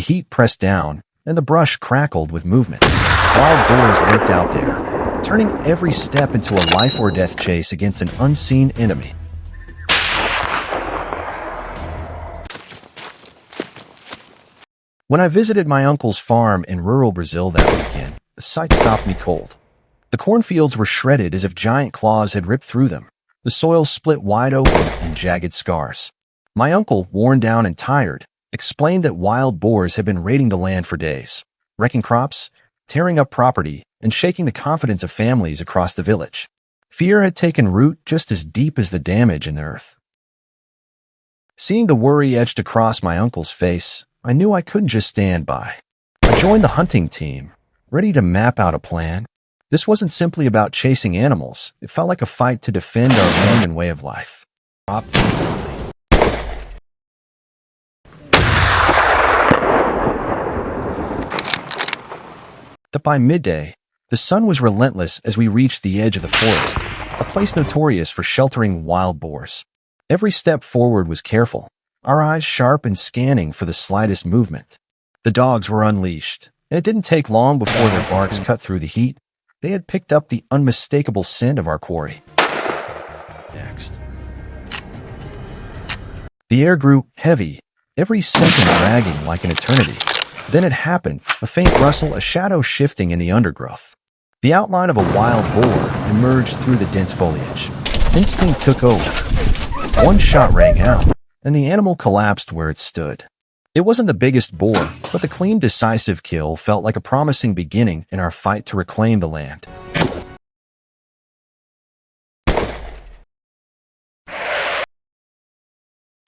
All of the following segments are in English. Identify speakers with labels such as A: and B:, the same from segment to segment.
A: heat pressed down, and the brush crackled with movement. Wild boars lurked out there, turning every step into a life-or-death chase against an unseen enemy. When I visited my uncle's farm in rural Brazil that weekend, the sight stopped me cold. The cornfields were shredded as if giant claws had ripped through them, the soil split wide open in jagged scars. My uncle, worn down and tired, explained that wild boars had been raiding the land for days, wrecking crops, tearing up property, and shaking the confidence of families across the village. Fear had taken root just as deep as the damage in the earth. Seeing the worry etched across my uncle's face, I knew I couldn't just stand by. I joined the hunting team, ready to map out a plan. This wasn't simply about chasing animals. It felt like a fight to defend our land and way of life. But by midday, the sun was relentless as we reached the edge of the forest, a place notorious for sheltering wild boars. Every step forward was careful, our eyes sharp and scanning for the slightest movement. The dogs were unleashed, and it didn't take long before their barks cut through the heat. They had picked up the unmistakable scent of our quarry. Next. The air grew heavy, every second dragging like an eternity. Then it happened, a faint rustle, a shadow shifting in the undergrowth. The outline of a wild boar emerged through the dense foliage. Instinct took over. One shot rang out, and the animal collapsed where it stood. It wasn't the biggest boar, but the clean, decisive kill felt like a promising beginning in our fight to reclaim the land.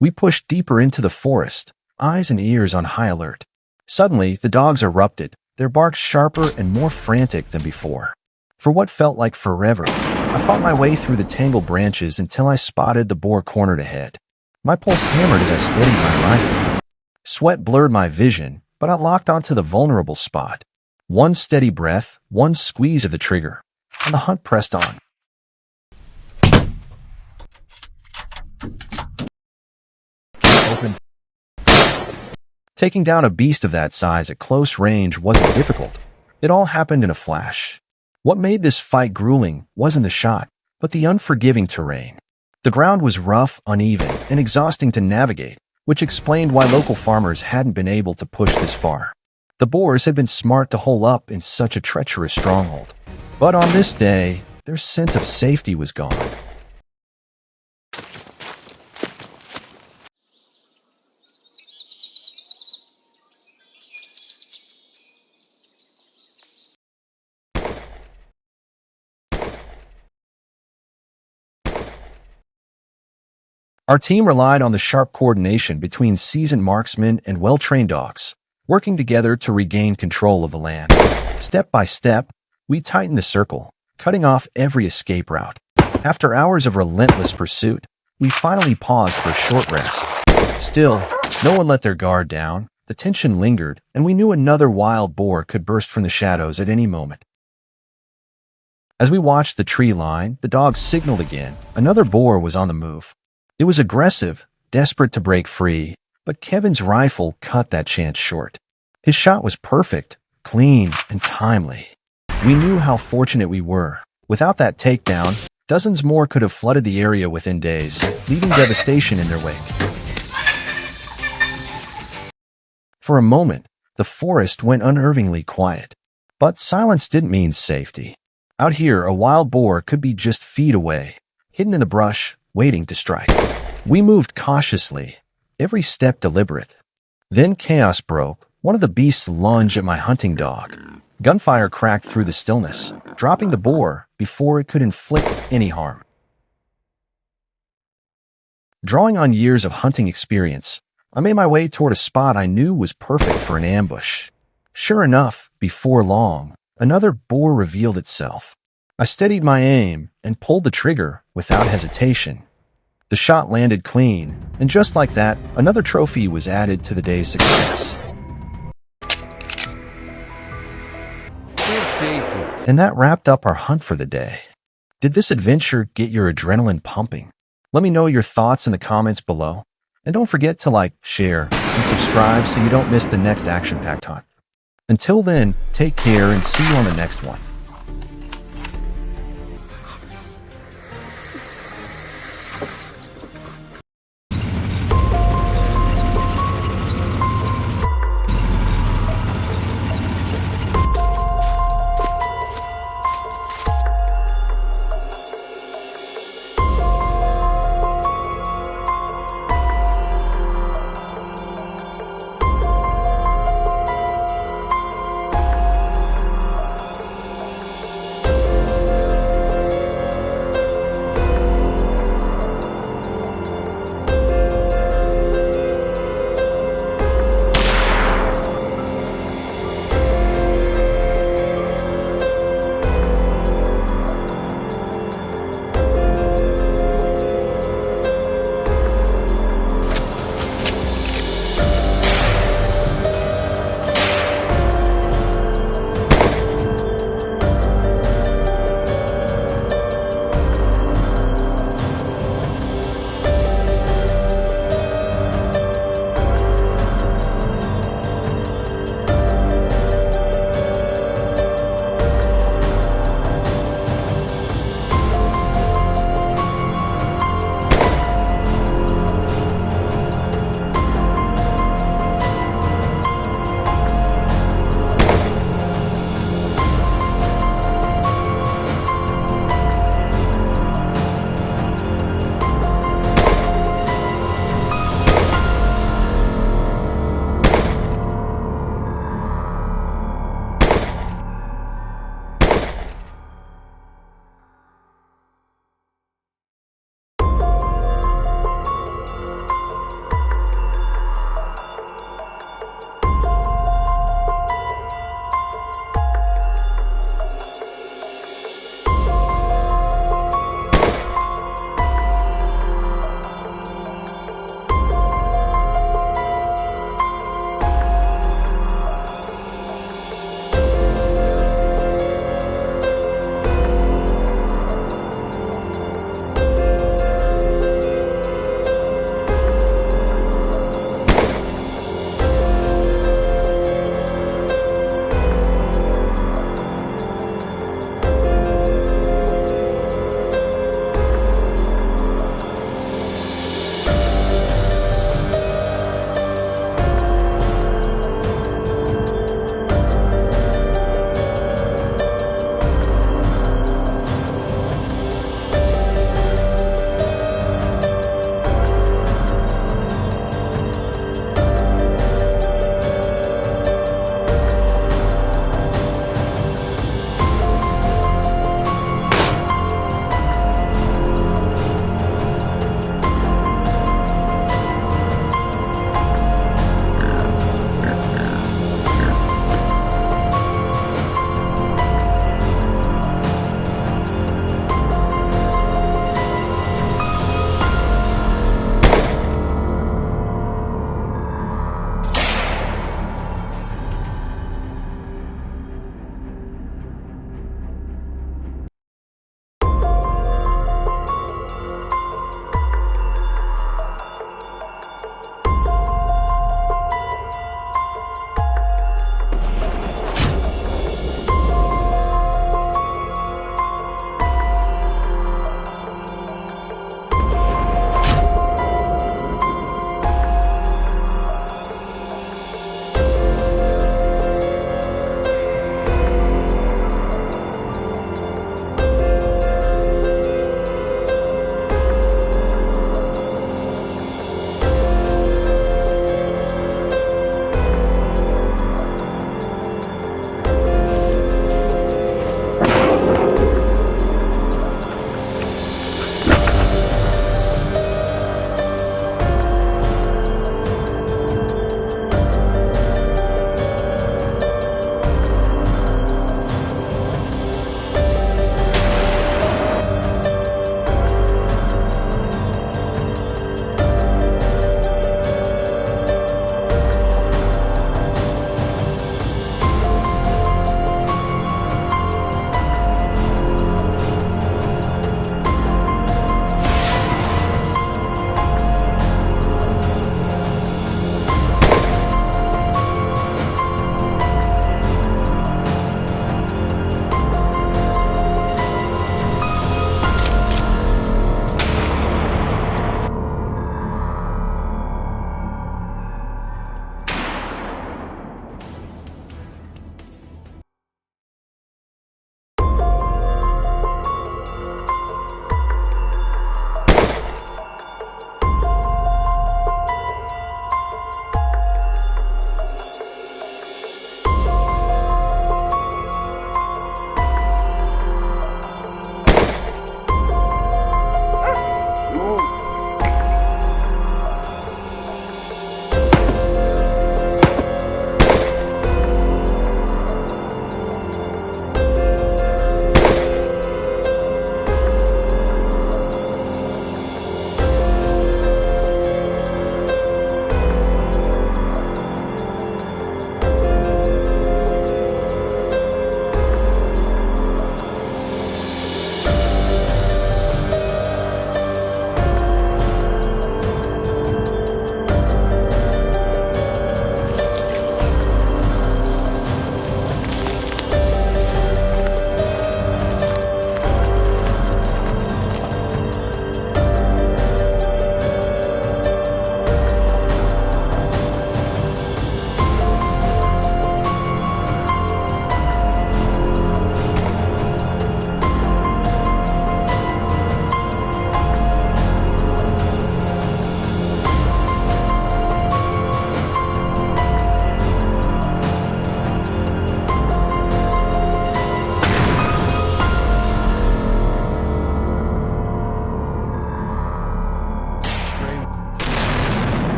A: We pushed deeper into the forest, eyes and ears on high alert. Suddenly, the dogs erupted, their barks sharper and more frantic than before. For what felt like forever, I fought my way through the tangled branches until I spotted the boar cornered ahead. My pulse hammered as I steadied my rifle. Sweat blurred my vision, but I locked onto the vulnerable spot. One steady breath, one squeeze of the trigger, and the hunt pressed on. Taking down a beast of that size at close range wasn't difficult. It all happened in a flash. What made this fight grueling wasn't the shot, but the unforgiving terrain. The ground was rough, uneven, and exhausting to navigate, which explained why local farmers hadn't been able to push this far. The boars had been smart to hole up in such a treacherous stronghold. But on this day, their sense of safety was gone. Our team relied on the sharp coordination between seasoned marksmen and well-trained dogs, working together to regain control of the land. Step by step, we tightened the circle, cutting off every escape route. After hours of relentless pursuit, we finally paused for a short rest. Still, no one let their guard down. The tension lingered, and we knew another wild boar could burst from the shadows at any moment. As we watched the tree line, the dogs signaled again. Another boar was on the move. It was aggressive, desperate to break free, but Kevin's rifle cut that chance short. His shot was perfect, clean, and timely. We knew how fortunate we were. Without that takedown, dozens more could have flooded the area within days, leaving devastation in their wake. For a moment, the forest went unnervingly quiet. But silence didn't mean safety. Out here, a wild boar could be just feet away, hidden in the brush, waiting to strike. We moved cautiously, every step deliberate. Then chaos broke. One of the beasts lunged at my hunting dog. Gunfire cracked through the stillness, dropping the boar before it could inflict any harm. Drawing on years of hunting experience, I made my way toward a spot I knew was perfect for an ambush. Sure enough, before long, another boar revealed itself. I steadied my aim and pulled the trigger without hesitation. The shot landed clean, and just like that, another trophy was added to the day's success. And that wrapped up our hunt for the day. Did this adventure get your adrenaline pumping? Let me know your thoughts in the comments below. And don't forget to like, share, and subscribe so you don't miss the next action-packed hunt. Until then, take care and see you on the next one.